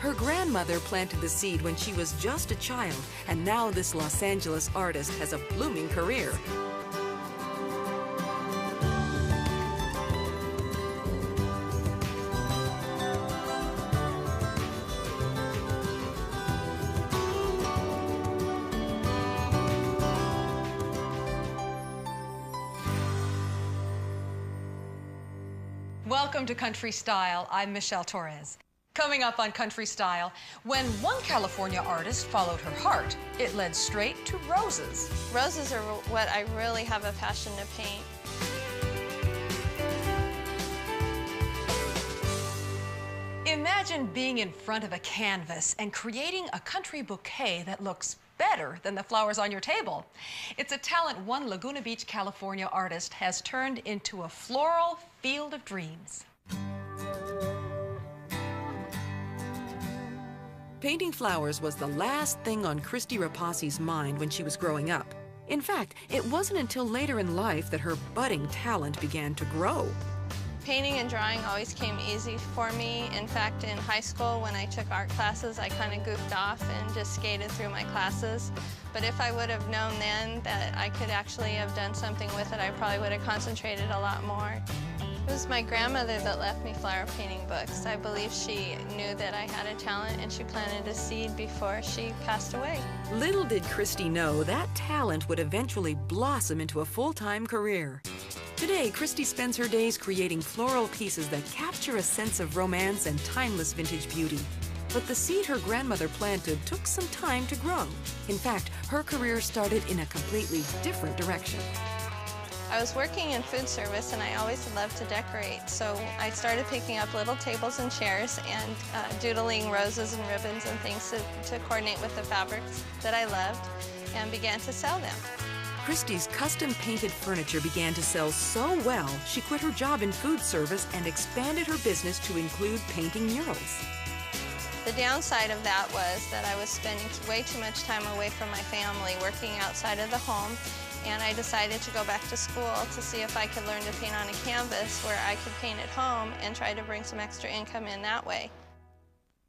Her grandmother planted the seed when she was just a child, and now this Los Angeles artist has a blooming career. Welcome to Country Style. I'm Michelle Torres. Coming up on Country Style, when one California artist followed her heart, it led straight to roses. Roses are what I really have a passion to paint. Imagine being in front of a canvas and creating a country bouquet that looks better than the flowers on your table. It's a talent one Laguna Beach, California artist has turned into a floral field of dreams. Painting flowers was the last thing on Christie Repasy's mind when she was growing up. In fact, it wasn't until later in life that her budding talent began to grow. Painting and drawing always came easy for me. In fact, in high school, when I took art classes, I kind of goofed off and just skated through my classes. But if I would have known then that I could actually have done something with it, I probably would have concentrated a lot more. It was my grandmother that left me flower painting books. I believe she knew that I had a talent and she planted a seed before she passed away. Little did Christie know that talent would eventually blossom into a full-time career. Today, Christie spends her days creating floral pieces that capture a sense of romance and timeless vintage beauty. But the seed her grandmother planted took some time to grow. In fact, her career started in a completely different direction. I was working in food service and I always loved to decorate, so I started picking up little tables and chairs and doodling roses and ribbons and things to coordinate with the fabrics that I loved and began to sell them. Christie's custom-painted furniture began to sell so well, she quit her job in food service and expanded her business to include painting murals. The downside of that was that I was spending way too much time away from my family, working outside of the home, and I decided to go back to school to see if I could learn to paint on a canvas where I could paint at home and try to bring some extra income in that way.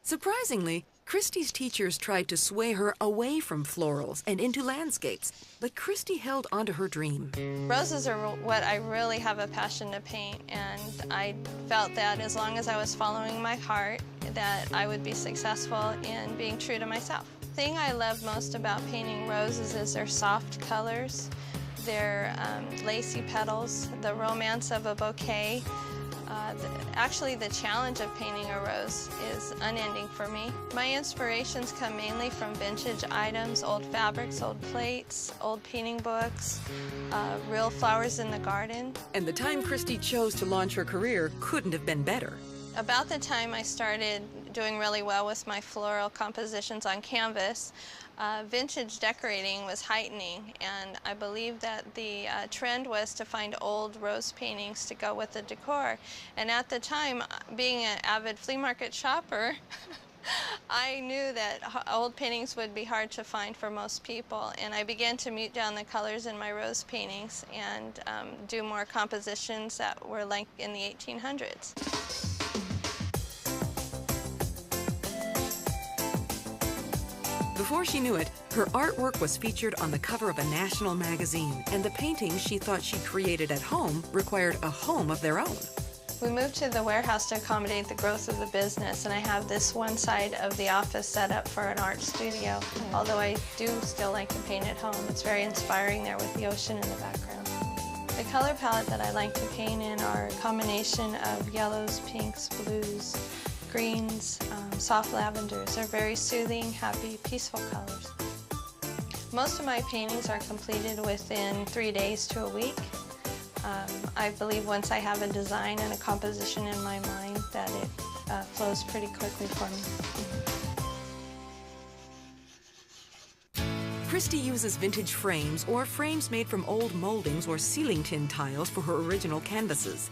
Surprisingly, Christie's teachers tried to sway her away from florals and into landscapes, but Christie held onto her dream. Roses are what I really have a passion to paint, and I felt that as long as I was following my heart, that I would be successful in being true to myself. The thing I love most about painting roses is their soft colors, their lacy petals, the romance of a bouquet. Actually, the challenge of painting a rose is unending for me. My inspirations come mainly from vintage items, old fabrics, old plates, old painting books, real flowers in the garden. And the time Christie chose to launch her career couldn't have been better. About the time I started doing really well with my floral compositions on canvas, vintage decorating was heightening, and I believe that the trend was to find old rose paintings to go with the decor. And at the time, being an avid flea market shopper, I knew that old paintings would be hard to find for most people, and I began to mute down the colors in my rose paintings and do more compositions that were like in the 1800s. Before she knew it, her artwork was featured on the cover of a national magazine, and the paintings she thought she'd created at home required a home of their own. We moved to the warehouse to accommodate the growth of the business, and I have this one side of the office set up for an art studio. Although I do still like to paint at home, it's very inspiring there with the ocean in the background. The color palette that I like to paint in are a combination of yellows, pinks, blues, greens, soft lavenders. They're very soothing, happy, peaceful colors. Most of my paintings are completed within 3 days to a week. I believe once I have a design and a composition in my mind that it flows pretty quickly for me. Christie uses vintage frames or frames made from old moldings or ceiling tin tiles for her original canvases.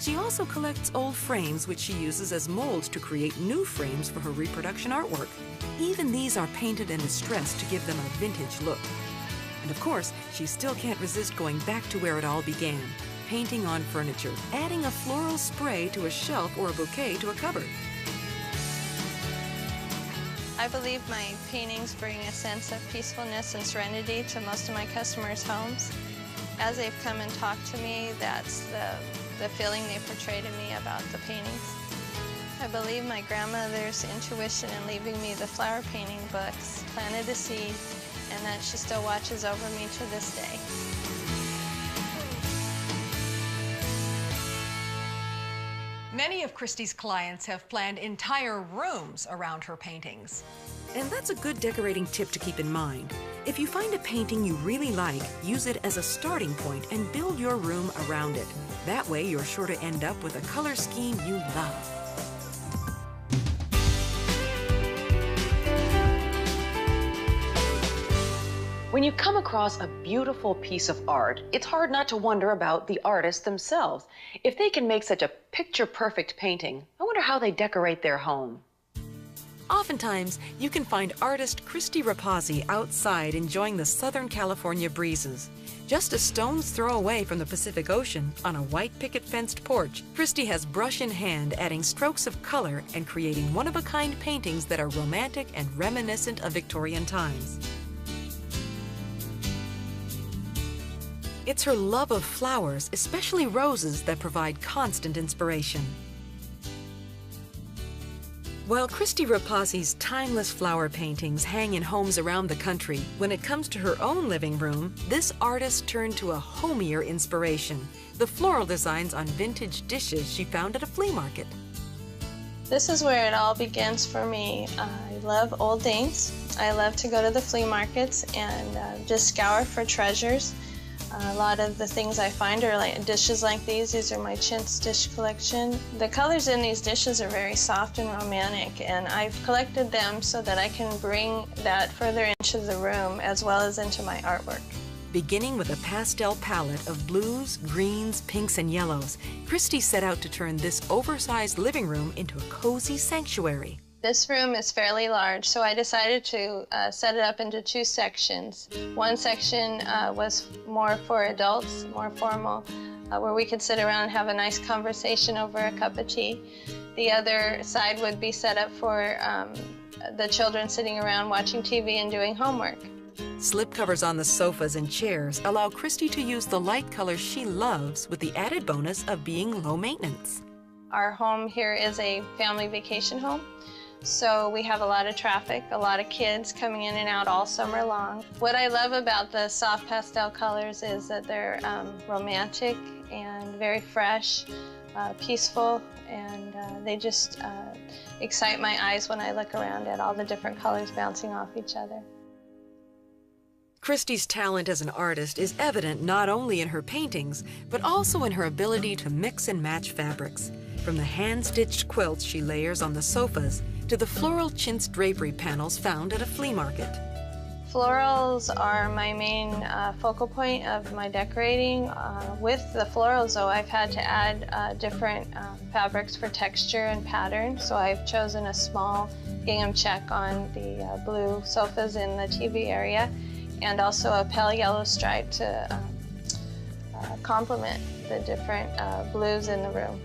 She also collects old frames which she uses as molds to create new frames for her reproduction artwork. Even these are painted and distressed to give them a vintage look. And of course, she still can't resist going back to where it all began, painting on furniture, adding a floral spray to a shelf or a bouquet to a cupboard. I believe my paintings bring a sense of peacefulness and serenity to most of my customers' homes. As they've come and talked to me, that's the feeling they portray to me about the paintings. I believe my grandmother's intuition in leaving me the flower painting books planted a seed, and that she still watches over me to this day. Many of Christie's clients have planned entire rooms around her paintings. And that's a good decorating tip to keep in mind. If you find a painting you really like, use it as a starting point and build your room around it. That way, you're sure to end up with a color scheme you love. When you come across a beautiful piece of art, it's hard not to wonder about the artists themselves. If they can make such a picture-perfect painting, I wonder how they decorate their home. Oftentimes, you can find artist Christie Repasy outside enjoying the Southern California breezes. Just a stone's throw away from the Pacific Ocean, on a white picket-fenced porch, Christie has brush in hand, adding strokes of color and creating one-of-a-kind paintings that are romantic and reminiscent of Victorian times. It's her love of flowers, especially roses, that provide constant inspiration. While Christie Repasy's timeless flower paintings hang in homes around the country, when it comes to her own living room, this artist turned to a homier inspiration, the floral designs on vintage dishes she found at a flea market. This is where it all begins for me. I love old things. I love to go to the flea markets and just scour for treasures. A lot of the things I find are like dishes like these. These are my chintz dish collection. The colors in these dishes are very soft and romantic, and I've collected them so that I can bring that further into the room as well as into my artwork. Beginning with a pastel palette of blues, greens, pinks, and yellows, Christie set out to turn this oversized living room into a cozy sanctuary. This room is fairly large, so I decided to set it up into two sections. One section was more for adults, more formal, where we could sit around and have a nice conversation over a cup of tea. The other side would be set up for the children sitting around watching TV and doing homework. Slipcovers on the sofas and chairs allow Christie to use the light colors she loves, with the added bonus of being low maintenance. Our home here is a family vacation home. So we have a lot of traffic, a lot of kids coming in and out all summer long. What I love about the soft pastel colors is that they're romantic and very fresh, peaceful, and they just excite my eyes when I look around at all the different colors bouncing off each other. Christie's talent as an artist is evident not only in her paintings, but also in her ability to mix and match fabrics. From the hand-stitched quilts she layers on the sofas to the floral chintz drapery panels found at a flea market. Florals are my main focal point of my decorating. With the florals, though, I've had to add different fabrics for texture and pattern. So I've chosen a small gingham check on the blue sofas in the TV area, and also a pale yellow stripe to complement the different blues in the room.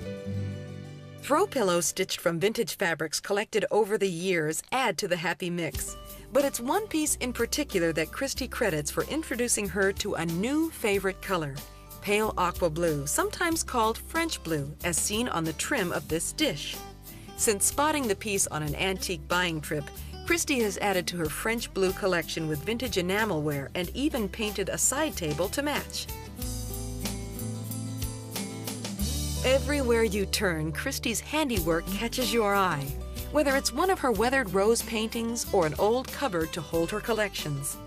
Throw pillows stitched from vintage fabrics collected over the years add to the happy mix. But it's one piece in particular that Christie credits for introducing her to a new favorite color, pale aqua blue, sometimes called French blue, as seen on the trim of this dish. Since spotting the piece on an antique buying trip, Christie has added to her French blue collection with vintage enamelware and even painted a side table to match. Everywhere you turn, Christie's handiwork catches your eye, whether it's one of her weathered rose paintings or an old cupboard to hold her collections.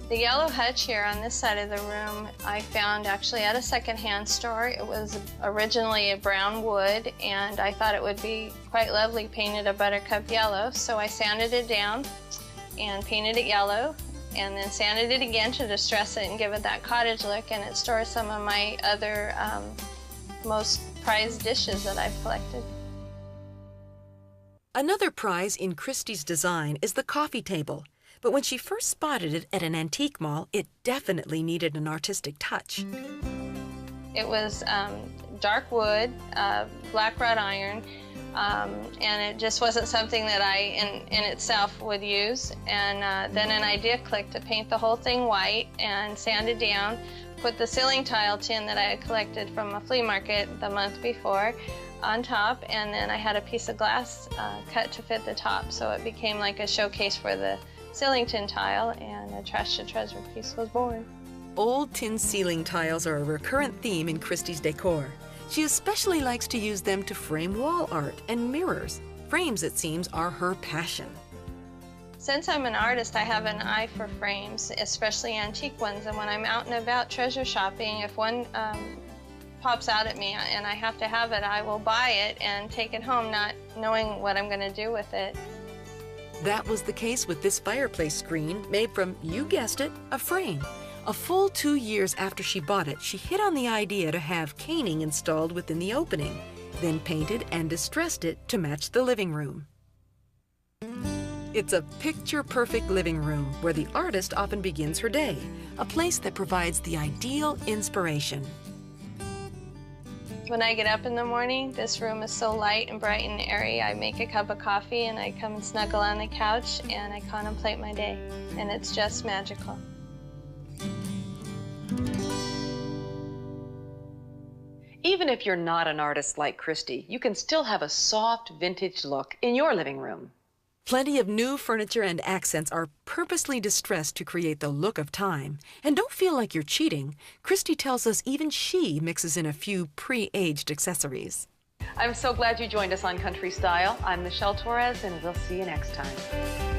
The yellow hutch here on this side of the room I found actually at a secondhand store. It was originally a brown wood, and I thought it would be quite lovely painted a buttercup yellow, so I sanded it down and painted it yellow, and then sanded it again to distress it and give it that cottage look, and it stores some of my other most prized dishes that I've collected. Another prize in Christie's design is the coffee table, but when she first spotted it at an antique mall, it definitely needed an artistic touch. It was dark wood, black wrought iron. and it just wasn't something that I, in itself, would use. And then an idea clicked to paint the whole thing white and sand it down, put the ceiling tile tin that I had collected from a flea market the month before on top, and then I had a piece of glass cut to fit the top, so it became like a showcase for the ceiling tin tile, and a trash to treasure piece was born. Old tin ceiling tiles are a recurrent theme in Christie's decor. She especially likes to use them to frame wall art and mirrors. Frames, it seems, are her passion. Since I'm an artist, I have an eye for frames, especially antique ones, and when I'm out and about treasure shopping, if one pops out at me and I have to have it, I will buy it and take it home, not knowing what I'm going to do with it. That was the case with this fireplace screen made from, you guessed it, a frame. A full 2 years after she bought it, she hit on the idea to have caning installed within the opening, then painted and distressed it to match the living room. It's a picture-perfect living room where the artist often begins her day, a place that provides the ideal inspiration. When I get up in the morning, this room is so light and bright and airy. I make a cup of coffee and I come and snuggle on the couch and I contemplate my day, and it's just magical. Even if you're not an artist like Christie, you can still have a soft, vintage look in your living room. Plenty of new furniture and accents are purposely distressed to create the look of time. And don't feel like you're cheating. Christie tells us even she mixes in a few pre-aged accessories. I'm so glad you joined us on Country Style. I'm Michelle Torres, and we'll see you next time.